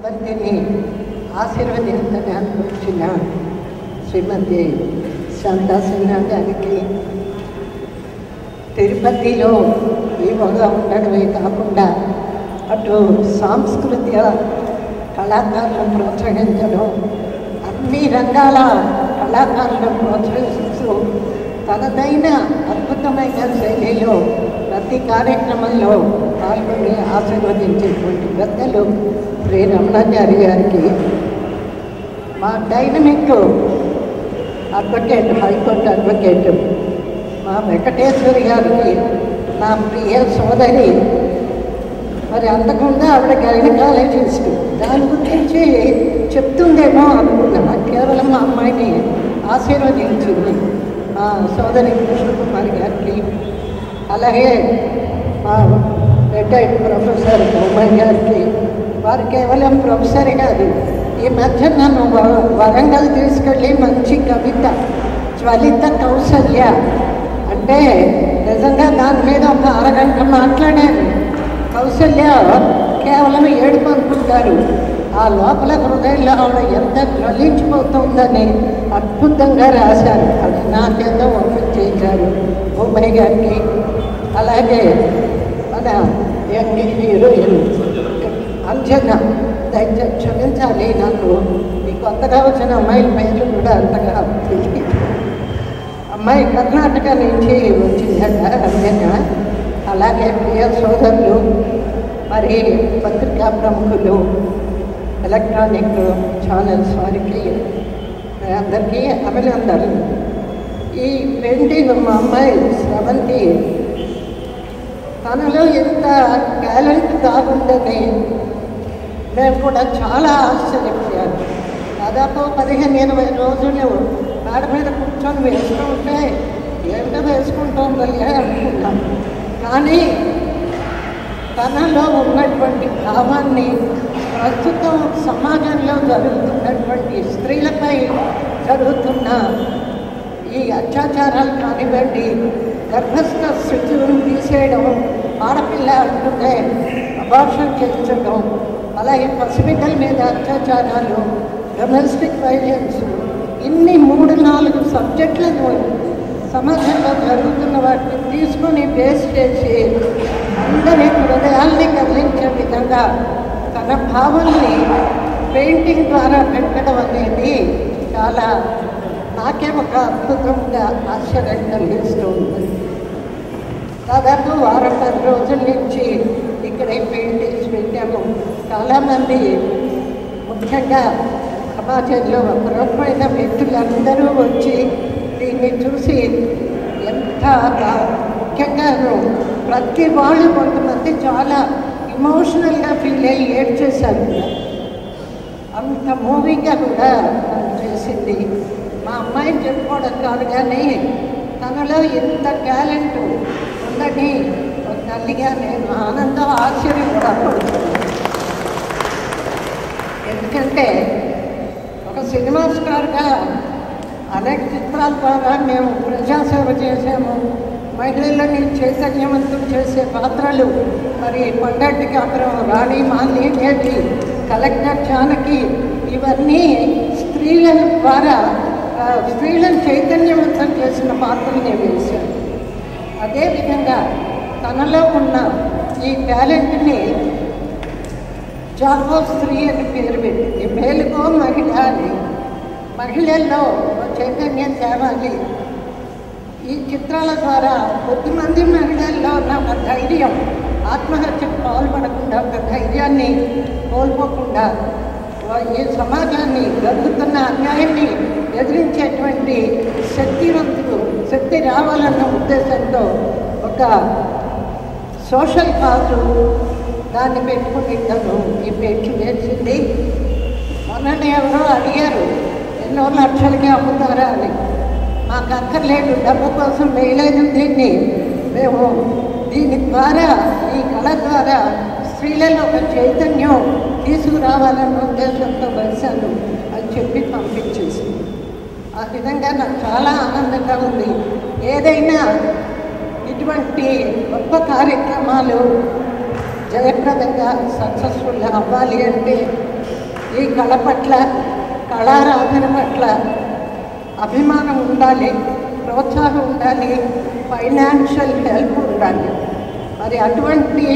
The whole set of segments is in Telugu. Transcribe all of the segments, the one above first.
దంపతిని ఆశీర్వదించడానికి వచ్చిన శ్రీమతి శాంతా సిన్హా గారికి తిరుపతిలో వివోగా ఉండడమే కాకుండా అటు సాంస్కృతిక కళాకారులను ప్రోత్సహించడం, అన్ని రంగాల కళాకారులను ప్రోత్సహిస్తూ తనదైన అద్భుతమైన శైలిలో ప్రతి కార్యక్రమంలో పాల్గొని ఆశీర్వదించేటువంటి పెద్దలు శ్రీ రమణాచారి గారికి, మా డైనమిక్ అడ్వకేట్, హైకోర్టు అడ్వకేట్ మా వెంకటేశ్వరి గారికి, నా ప్రియ సోదరి, మరి అంతకుండా ఆవిడ గైనకాలజిస్ట్, దాని గురించి చెప్తుందేమో అనుకున్నా. కేవలం మా అమ్మాయిని ఆశీర్వదించింది మా సోదరి కృష్ణకుమారి గారికి, అలాగే మా రిటైర్డ్ ప్రొఫెసర్ బొమ్మాయి గారికి. వారు కేవలం ప్రొఫెసర్ కాదు, ఈ మధ్య నన్ను వరంగల్ తీసుకెళ్ళి మంచి కవిత జ్వలిత కౌసల్య అంటే నిజంగా దాని మీద ఒక అరగంట మాట్లాడాను. కౌసల్య కేవలం ఏడుపు అనుకుంటారు, ఆ లోపల హృదయంలో ఆవిడ ఎంత జ్వలించిపోతుందని అద్భుతంగా రాశారు. అది నాకేదో ఓపెన్ చేశారు బొమ్మాయి గారికి. అలాగే మన యంగ్ హీరోయిన్ అంజనా, దయచేసి క్షమించాలి, నాకు ఈ కొత్తగా వచ్చిన అమ్మాయిల పేర్లు కూడా అంతగా తెలియదు. అమ్మాయి కర్ణాటక నుంచి వచ్చిందట అంజనా. అలాగే ప్రియ సోదరులు, మరి పత్రికా ప్రముఖులు, ఎలక్ట్రానిక్ ఛానల్స్ వారికి అందరికీ అభినందనలు. ఈ పెయింటింగ్ మా అమ్మాయి శ్రవంతి తనలో ఎంత టాలెంట్ కాకుందని మేము కూడా చాలా ఆశ్చర్యపోయాను. దాదాపు 15-20 రోజులు మేడ మీద కూర్చొని వేసుకుంటే ఏంటో వేసుకుంటుందని అనుకున్నాం. కానీ తనలో ఉన్నటువంటి భావాన్ని ప్రస్తుతం సమాజంలో జరుగుతున్నటువంటి స్త్రీలపై జరుగుతున్న ఈ అత్యాచారాలు కానివ్వండి, గర్భస్థ శిశువును తీసేయడం, ఆడపిల్ల అంటుంటే అబార్షన్ చేయించడం, అలాగే పసిబిడ్డల మీద అత్యాచారాలు, డొమెస్టిక్ వైలెన్స్, ఇన్ని 3-4 సబ్జెక్టులను సమాజంలో జరుగుతున్న వాటిని తీసుకొని బేస్ చేసి అందరి హృదయాల్ని కదిలించే విధంగా తన భావాల్ని పెయింటింగ్ ద్వారా పెట్టడం అనేది చాలా నాకే ఒక అద్భుతంగా ఆశ్చర్యం కలిగిస్తూ ఉంటుంది. దాదాపు 10 రోజుల నుంచి ఇక్కడ పెయింటింగ్స్ పెట్టాము. చాలామంది ముఖ్యంగా సమాజంలో అపరూపమైన వ్యక్తులందరూ వచ్చి దీన్ని చూసి ఎంత ముఖ్యంగాను ప్రతి వాళ్ళు కొంతమంది చాలా ఇమోషనల్గా ఫీల్ అయ్యి ఏడ్చేశారు. అంత మూవీగా కూడా చేసింది. మా అమ్మాయిని చెప్పుకోవడం కాదు, కానీ తనలో ఎంత టాలెంట్ ఉందని ఒక తల్లిగా నేను ఆనందం, ఆశ్చర్యం కూడా పడుతున్నాను. ఎందుకంటే ఒక సినిమా స్టార్గా అనేక చిత్రాల ద్వారా మేము ప్రజాసేవ చేసాము. మహిళలని చైతన్యవంతం చేసే పాత్రలు, మరి పండటి కాపురం, రాణి మాలినేటి, కలెక్టర్ జానకి, ఇవన్నీ స్త్రీల ద్వారా స్త్రీలను చైతన్యవంతం చేసిన పాత్రలు నేను వేశాను. అదేవిధంగా తనలో ఉన్న ఈ టాలెంట్ని జాగో స్త్రీ అని పేరు పెట్టి మేలుకో మహిళ అని, మహిళల్లో చైతన్యం తేవాలి. ఈ చిత్రాల ద్వారా కొద్దిమంది మహిళల్లో ఉన్న ఒక ధైర్యం, ఆత్మహత్యకు పాల్పడకుండా ఒక ధైర్యాన్ని కోల్పోకుండా ఈ సమాజాన్ని, జరుగుతున్న అన్యాయాన్ని ఎదిరించేటువంటి శక్తి రావాలన్న ఉద్దేశంతో ఒక సోషల్ కాజు దాన్ని పెట్టుకుని తను ఈ పెట్టి వేసింది. మొన్ననే ఎవరో అడిగారు, ఎన్నో లక్షలకి అమ్ముతారా అని. మాకు అక్కర్లేదు, డబ్బు కోసం వేయలేదు దీన్ని. మేము దీని ద్వారా, ఈ కళ ద్వారా స్త్రీలలో ఒక చైతన్యం తీసుకురావాలన్న ఉద్దేశంతో వేశాను అని చెప్పి పంపించేసింది. ఆ విధంగా నాకు చాలా ఆనందంగా ఉంది. ఏదైనా ఇటువంటి గొప్ప కార్యక్రమాలు జయప్రదంగా సక్సెస్ఫుల్గా అవ్వాలి అంటే ఈ కళ పట్ల, కళారాధన పట్ల అభిమానం ఉండాలి, ప్రోత్సాహం ఉండాలి, ఫైనాన్షియల్ హెల్ప్ ఉండాలి. మరి అటువంటి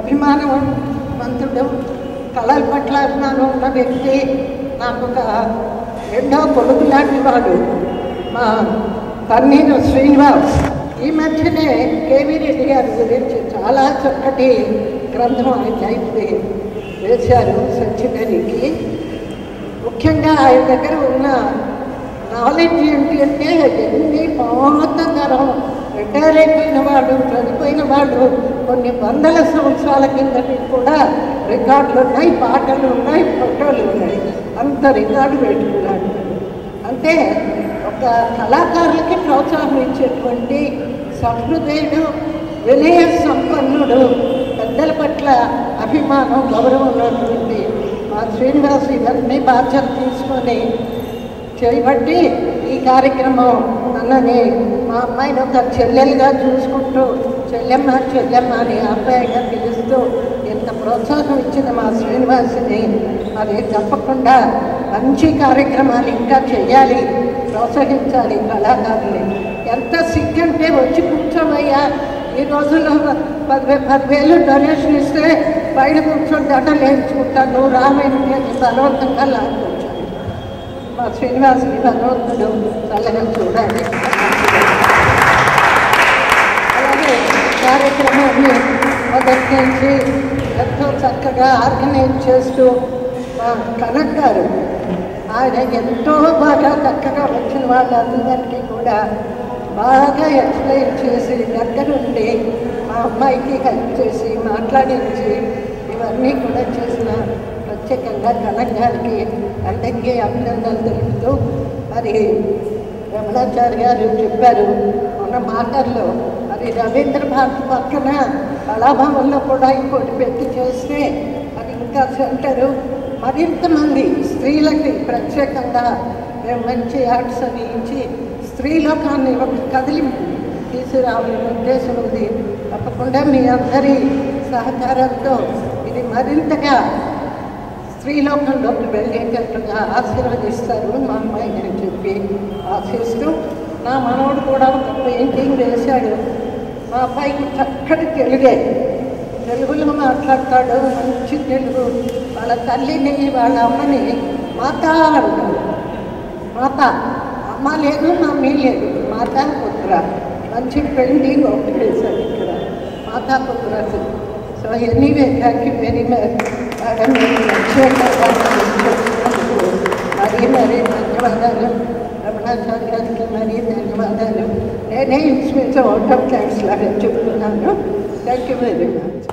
అభిమానవంతుడు, కళల పట్ల అభిమానం ఉన్న వ్యక్తి నాకు ఒక రెండో కొడుకు లాంటి వాడు మా తన్నీరు శ్రీనివాస్. ఈ మధ్యనే కేవీ రెడ్డి గారి గురించి చాలా చక్కటి గ్రంథం ఆయన లైఫ్ని వేశారు సెంచరీకి. ముఖ్యంగా ఆయన దగ్గర ఉన్న నాలెడ్జ్ ఏంటి అంటే ఎన్ని పాత తరం రిటైర్ అయిపోయిన వాళ్ళు, చనిపోయిన వాళ్ళు కొన్ని వందల సంవత్సరాల కిందటి కూడా రికార్డులు ఉన్నాయి, పాటలు ఉన్నాయి, ఫోటోలు ఉన్నాయి. అంత రికార్డు పెట్టుకున్నాడు. అంటే ఒక కళాకారులకి ప్రోత్సాహం ఇచ్చేటువంటి సహృదయుడు, వినయ సంపన్నుడు, పెద్దల పట్ల అభిమానం, గౌరవం ఉన్నటువంటి మా శ్రీనివాస్ ఇవన్నీ బాధ్యత తీసుకొని చేయబట్టి ఈ కార్యక్రమం అన్నని మా అమ్మాయిని ఒక చెల్లెలుగా చూసుకుంటూ చెల్లెమ్మ చెల్లెమ్మ అని అబ్బాయిగా పిలుస్తూ ఎంత ప్రోత్సాహం ఇచ్చిన మా శ్రీనివాసుని అది తప్పకుండా మంచి కార్యక్రమాలు ఇంకా చేయాలి, ప్రోత్సహించాలి కళాకారుని. ఎంత సిగ్గంటే వచ్చి కూర్చోవయ్యా, ఈ రోజుల్లో 10,000 డొనేషన్ ఇస్తే బయట కూర్చొని దండలు వేయించుకుంటాను, నువ్వు రామేంటి అని బలవంతంగా లాక్కొచ్చాను. మా శ్రీనివాసుని భగవంతుడు చల్లగా చూడాలి. అలాగే కార్యక్రమాన్ని మొదటి నుంచి ఎంతో చక్కగా ఆర్గనైజ్ చేస్తూ మా కనక్ గారు, ఆయన ఎంతో బాగా చక్కగా వచ్చిన వాళ్ళందరికీ కూడా బాగా ఎక్స్ప్లెయిన్ చేసి దగ్గరుండి మా అమ్మాయికి హెల్ప్ చేసి మాట్లాడించి ఇవన్నీ కూడా చేసిన ప్రత్యేకంగా కనక్ గారికి అందరికీ అభినందనలు తెలుపుతూ, మరి రమణాచారి గారు చెప్పారు మొన్న మాటల్లో, అది రవీంద్ర భారతి పక్కన కళాభవన్లో కూడా ఇంకోటి పెట్టి చేస్తే అది ఇంకా సెంటరు మరింతమంది స్త్రీలకి ప్రత్యేకంగా మంచి ఆర్ట్స్ అని ఇచ్చి స్త్రీలోకాన్ని ఒక కదిలింపు తీసుకురావాలని ఉద్దేశం ఉంది. తప్పకుండా మీ అందరి సహకారంతో ఇది మరింతగా స్త్రీలోకంలోకి వెళ్ళేటట్టుగా ఆశీర్వదిస్తారు మా అమ్మాయిని అని చెప్పి ఆశిస్తూ, నా మనవడు కూడా ఒక పెయింటింగ్ వేశాడు. మా అబ్బాయికి చక్కటి తెలుగులో మాట్లాడతాడు, మంచి తెలుగు. వాళ్ళ తల్లిని వాళ్ళ అమ్మని మాత అంటాడు. మాత, అమ్మ లేదు మమ్మీ లేదు, మాతా పుత్ర. మంచి పెయింటింగ్ ఒకటి వేశాడు ఇక్కడ, మాతా పుత్ర. So anyway thank you very much madam. మరీ ధన్యవాదాలు. రమణాచారి గారికి మరీ ధన్యవాదాలు. నేనే ఇన్స్పిరేషన్ అవుట్ ఆఫ్ థ్యాంక్స్ లాగా చెప్తున్నాను. Thank you very much.